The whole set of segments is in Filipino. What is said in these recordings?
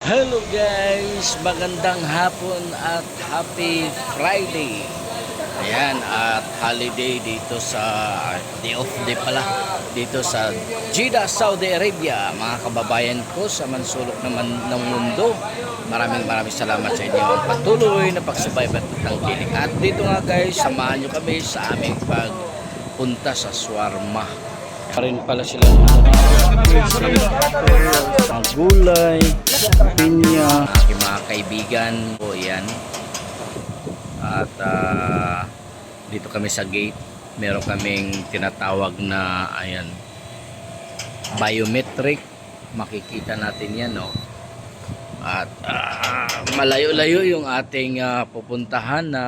Hello guys, magandang hapon at happy Friday. Ayan, at holiday dito sa day off day pala dito sa Jeddah, Saudi Arabia. Mga kababayan ko sa mansulok naman ng mundo, maraming salamat sa inyo ang patuloy na pagsubaybay at tangkilik. At dito nga guys, samahan nyo kami sa aming pagpunta sa shawarma. Pa rin pala sila ang gulay, pinya, aking mga kaibigan po yan. At dito kami sa gate, meron kaming tinatawag na ayan, biometric. Makikita natin yan, no? At malayo-layo yung ating pupuntahan na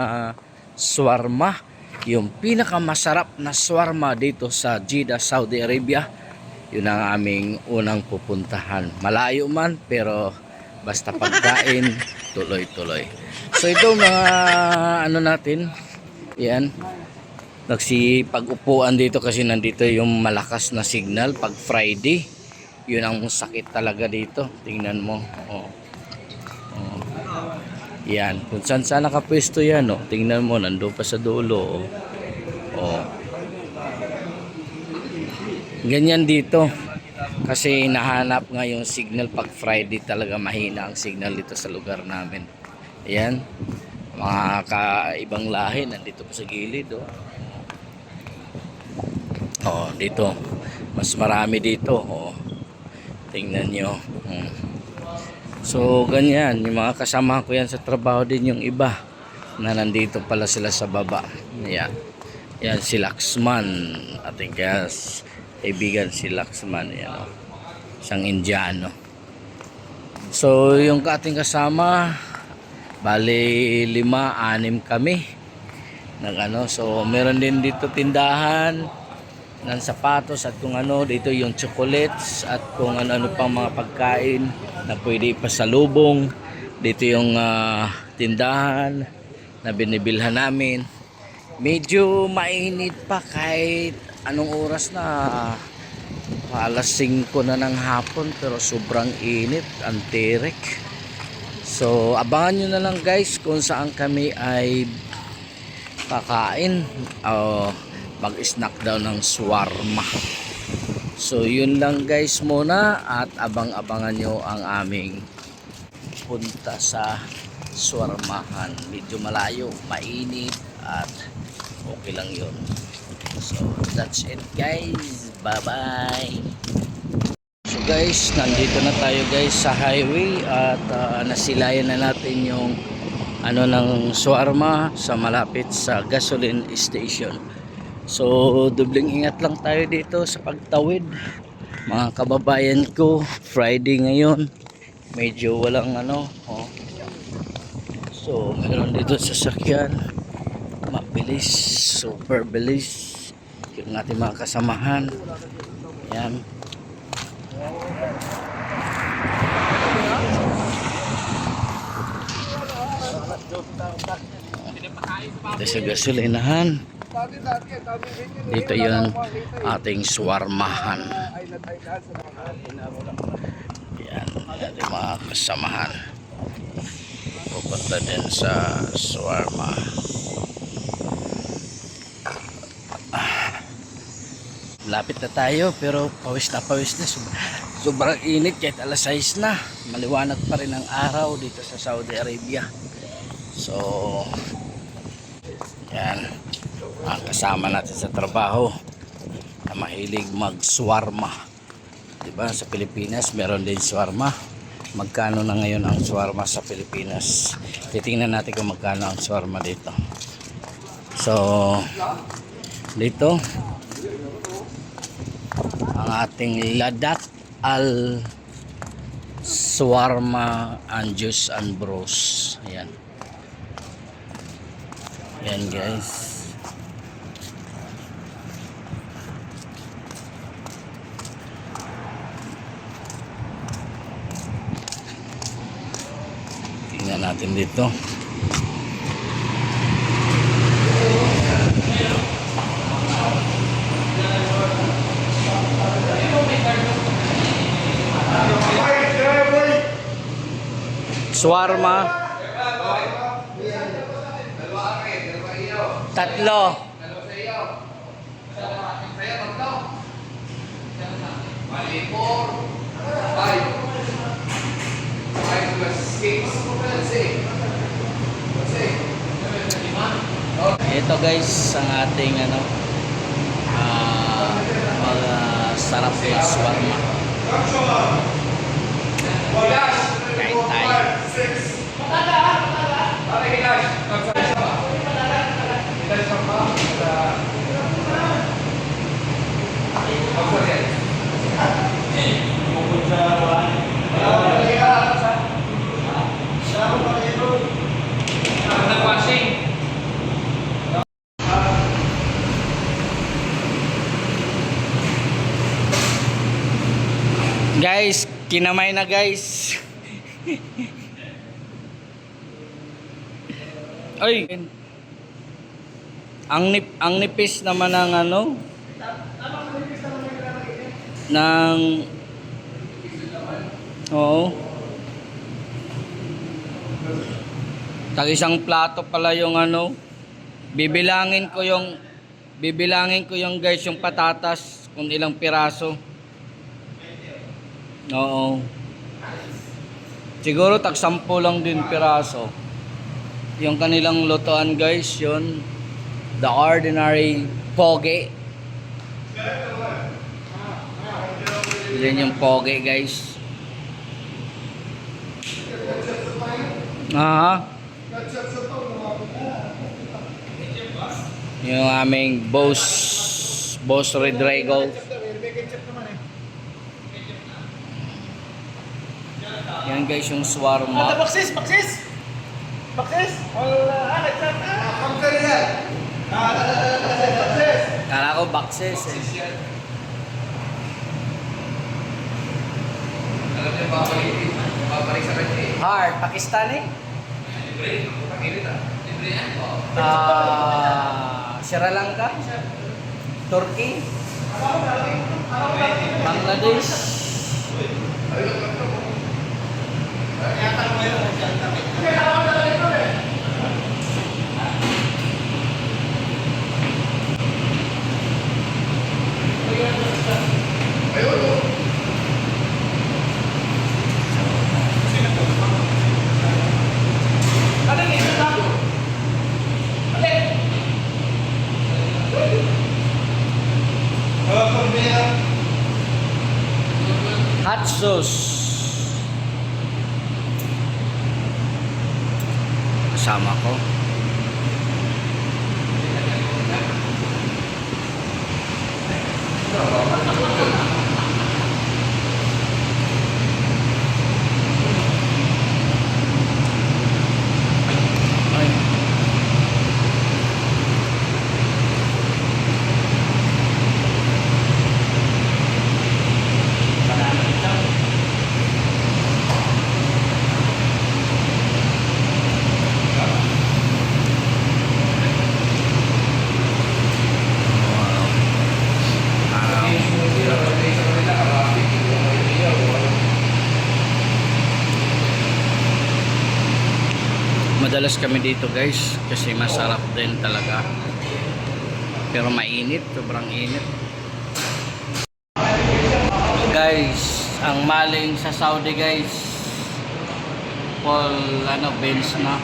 shawarma, yung pinakamasarap na shawarma dito sa Jeddah, Saudi Arabia. Yun ang aming unang pupuntahan. Malayo man, pero basta pagkain, tuloy-tuloy. So ito mga ano natin, yan, nagsipag-upuan dito kasi nandito yung malakas na signal pag Friday. Yun ang sakit talaga dito. Tingnan mo. Oh. Oh. Yan, kung saan nakapwesto yan, oh. Tingnan mo, nandun pa sa dulo. Oh. Oh. Ganyan dito. Kasi nahanap nga yung signal pag Friday, talaga mahina ang signal dito sa lugar namin. Ayan. Mga kaibang lahi nandito pa sa gilid, oh. Oh, dito. Mas marami dito, oh. Tingnan nyo. So, ganyan. Yung mga kasama ko yan sa trabaho din yung iba na nandito pala sila sa baba. Ayan. Yan si Laxman. Ating kaibigan si Laxman. Yan, oh. Isang Indiano. So, yung ating kasama, bali 5-6 kami. So, meron din dito tindahan ng sapatos at kung ano, dito yung chocolates at kung ano pang mga pagkain na pwede ipasalubong. Dito yung tindahan na binibilhan namin. Medyo mainit pa kahit anong oras na, alas 5 na ng hapon, pero sobrang init, ang tirik. So abangan nyo na lang guys kung saan kami ay kakain o mag-snack daw ng shawarma. So yun lang guys muna, at abang-abangan nyo ang aming punta sa shawarmahan. Medyo malayo, mainit, at okay lang yun. So that's it guys, bye bye. So guys, nandito na tayo guys sa highway, at nasilayan na natin yung ano ng shawarma sa malapit sa gasoline station. So dubling ingat lang tayo dito sa pagtawid, mga kababayan ko. Friday ngayon, medyo walang oh. So meron dito sasakyan, mabilis, super bilis yung ating mga kasamahan. Ayan. Dito sa gasolinahan, dito yung ating shawarmahan. Yan, ating mga kasamahan pupunta din sa shawarma. Lapit na tayo, pero pawis na sobrang init kahit alas 6 na. Maliwanag pa rin ang araw dito sa Saudi Arabia. So yan ang kasama natin sa trabaho na mahilig mag shawarma, diba? Sa Pilipinas meron din shawarma. Magkano na ngayon ang shawarma sa Pilipinas? Titingnan natin kung magkano ang shawarma dito. So dito ang ating Ladakh Al Shawarma and Juice and Bros. Ayan. Ayan guys. Tingnan natin dito. Shawarma. Tatlo. Ito guys ang ating ano mga sarap na shawarma. Kain tayo. Guys, kinamay na guys. Ay. Ang nipis naman ng ano ng oo. Tag isang plato pala yung ano. Bibilangin ko yung guys yung patatas kung ilang piraso. Oo. Siguro tag 10 lang din piraso. Yung kanilang lutuan guys, yun. The ordinary poge. Yan yung poge guys. Yung aming Boss Rodrigo. Yan guys yung shawarma. Baksis! Kala ko bakses eh. Hard, Pakistani? Sri Lanka? Turkey? Bangladesh? Hot sauce. Kasama ko. Madalas kami dito guys kasi masarap din talaga, pero mainit, sobrang init guys. Ang maling sa Saudi guys, Paul beans na.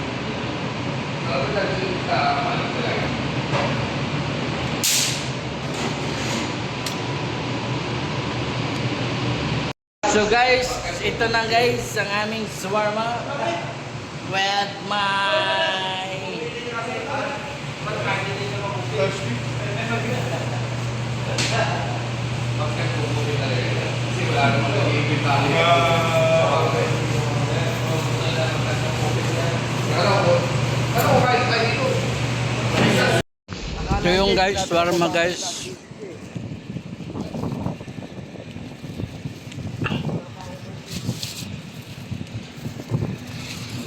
So guys, ito na guys ang aming shawarma with my ito yung guys, shawarma guys.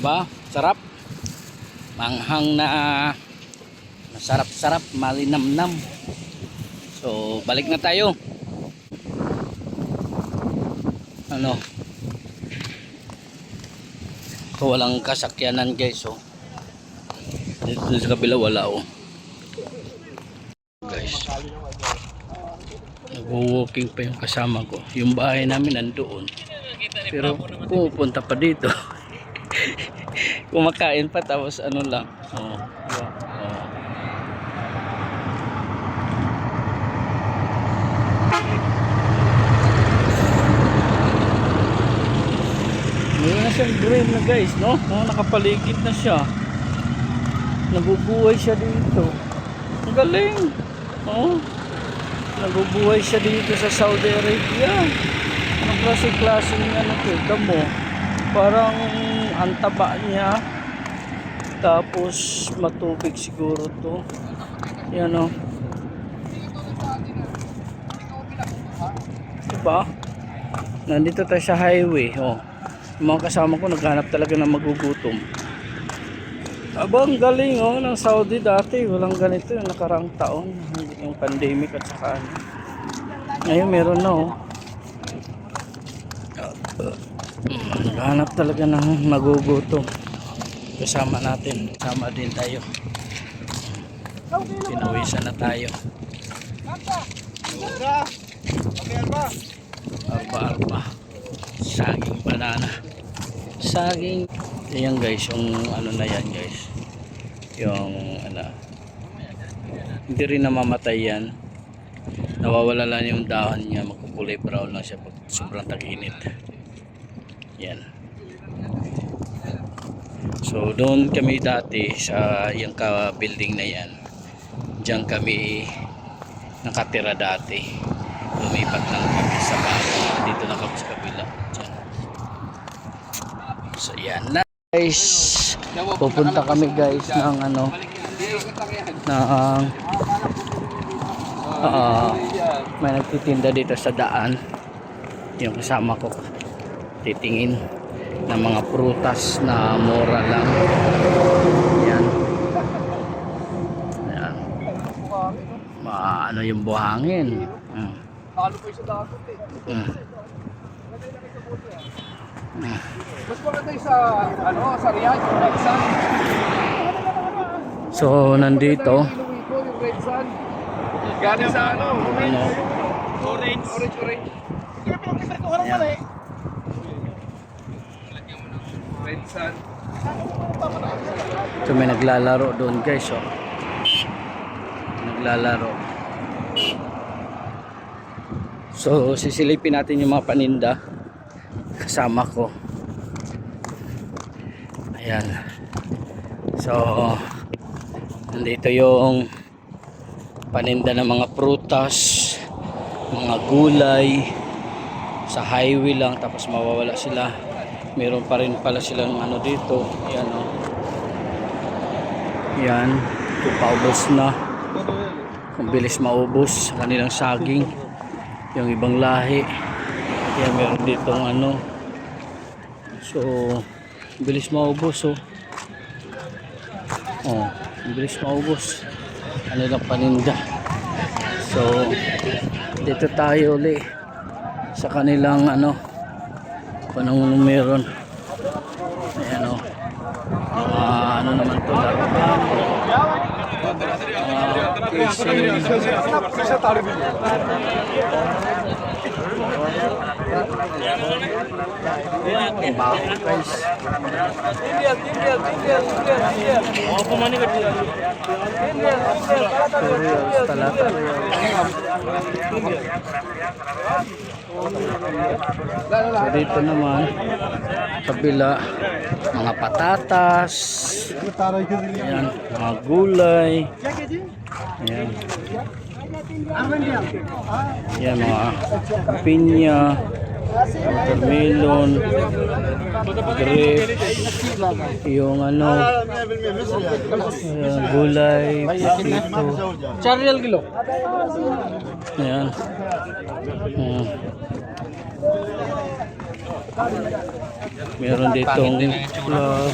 Ba, sarap. Manghang na masarap-sarap, malinamnam. So, balik na tayo. Ano? Walang kasakyanan guys, oh. Dito sa kabila wala, oh. Guys, nag-walking pa yung kasama ko. Yung bahay namin nandoon, pero pupunta pa dito. Kumakain pa tapos ano lang, oh. Meron na siyang green na guys, no? Nakapaligid na siya. Nabubuhay siya dito. Ang galing. Oh. Nabubuhay siya dito sa Saudi Arabia. Anong klase niya na ito? Damo. Parang antaba niya. Tapos matubig siguro to. Yan, oh. Diba? Nandito tayo sa highway, oh. Yung mga kasama ko naghanap talaga ng magugutom. Abang galing, oh, ng Saudi dati. Walang ganito yung nakarang taon. Yung pandemic at saka ano. Ngayon meron na, oh. Naghanap talaga ng magugutom. Kasama natin. Sama din tayo. Pinawisan na tayo. Arba-arba. Saging banana. Saging. Ayan guys, yung ano na yan guys. Yung ano. Hindi rin namamatay yan. Nawawala lang yung dahon niya. Magkukulay brown lang siya pag sobrang tag-init. Yan. So doon kami dati sa yung building na yan. Diyan kami nakatira dati. Lumipat lang kami sa bahay. Dito na kami sa kabila. Diyan. So yan na guys. Pupunta kami guys ng ano ng may nagtitinda dito sa daan. Yung kasama ko titingin ng mga prutas na mura lang. Yan. Yan. Ano yung buhangin. Talo po yung sa dagat eh. Mas maganda yung sa, ano, sa Riyadh, yung Red Sun. So, nandito. Yung Red Sun. Galing sa ano? Orange. Yan. Red Sun. So, may naglalaro doon guys, oh. Naglalaro. So, sisilipin natin yung mga paninda kasama ko. Ayan. So, nandito yung paninda ng mga prutas, mga gulay. Sa highway lang, tapos mawawala sila. Meron pa rin pala silang ano dito. Ayan, oh. Ayan. Ito, paubos na. Kung bilis maubos sa kanilang saging. Yung ibang lahi. Yan, meron ditong ano. So, bilis maubos, oh. Oh, bilis maubos. Ano lang paninda. So, dito tayo ulit sa kanilang ano. Kung anong meron. Ayan, oh. Ano naman to, laruan. Bago guys. So dito naman kabila mga patatas. Ayan, mga gulay. Ayan. Ayan, mga pinya, watermelon, grapes, yung ano, gulay, potato. Charrial kilo. Ayan. Meron ditong club.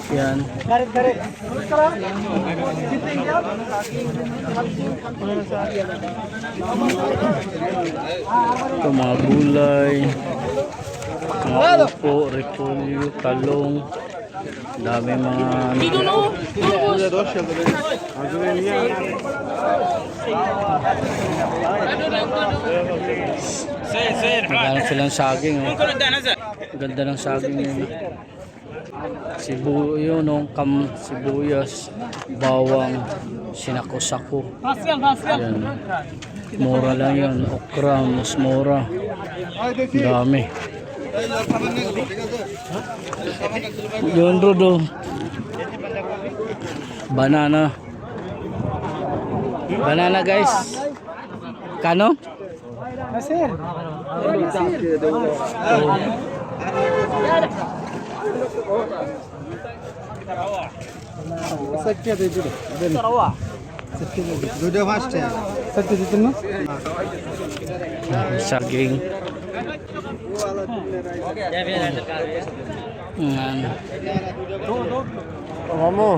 Yan. Ito mga gulay. Mga upo, repolyo, talong. Dami mga... Magkano silang saging. Oh. Ganda ng saging nila. Sibuyas, no? Sibuyas, bawang, sinako-sako. Yan. Mura lang yan. Okra, mas mura. Dami. Yun, Rodo. Banana. Banana, guys. Kano? Nasir. सत्य दे दो तरवा सत्य दे दो दो फास्ट है सत्य दे दो Saging. Yan. मामू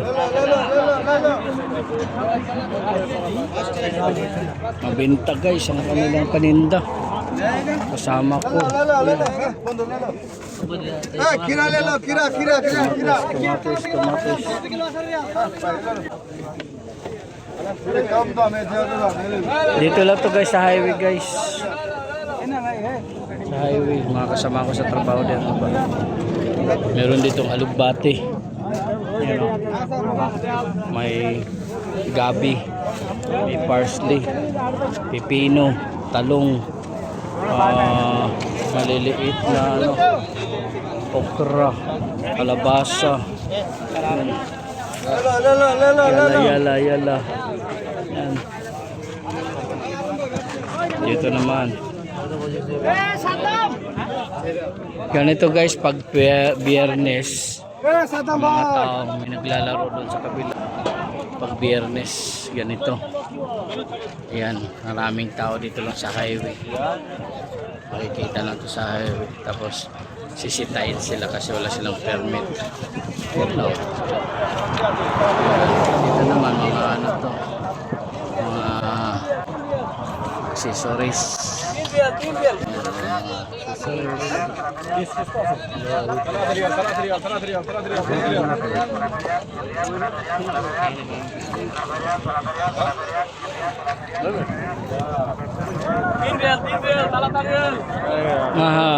Mabenta guys ang kanilang paninda. Kasama ko. खीरा ले लो खीरा खीरा खीरा खीरा Kamatis. कम दाम है Dito lang to guys sa highway guys. Sa highway, mga kasama ko sa trabaho din. Meron ditong alugbati. Yan, oh. May gabi, may parsley, pipino, talong, maliliit na ano, okra, kalabasa. Yala. Yan. Dito naman. Ganito guys pag Biyernes, mga tao may naglalaro doon sa kabila. Pag Biyernes, ganito. Ayan, maraming tao dito lang sa highway. Makikita lang to sa highway. Tapos sisitahin sila kasi wala silang permit. Hello. Dito naman mga ano to, mga accessories. Mahal.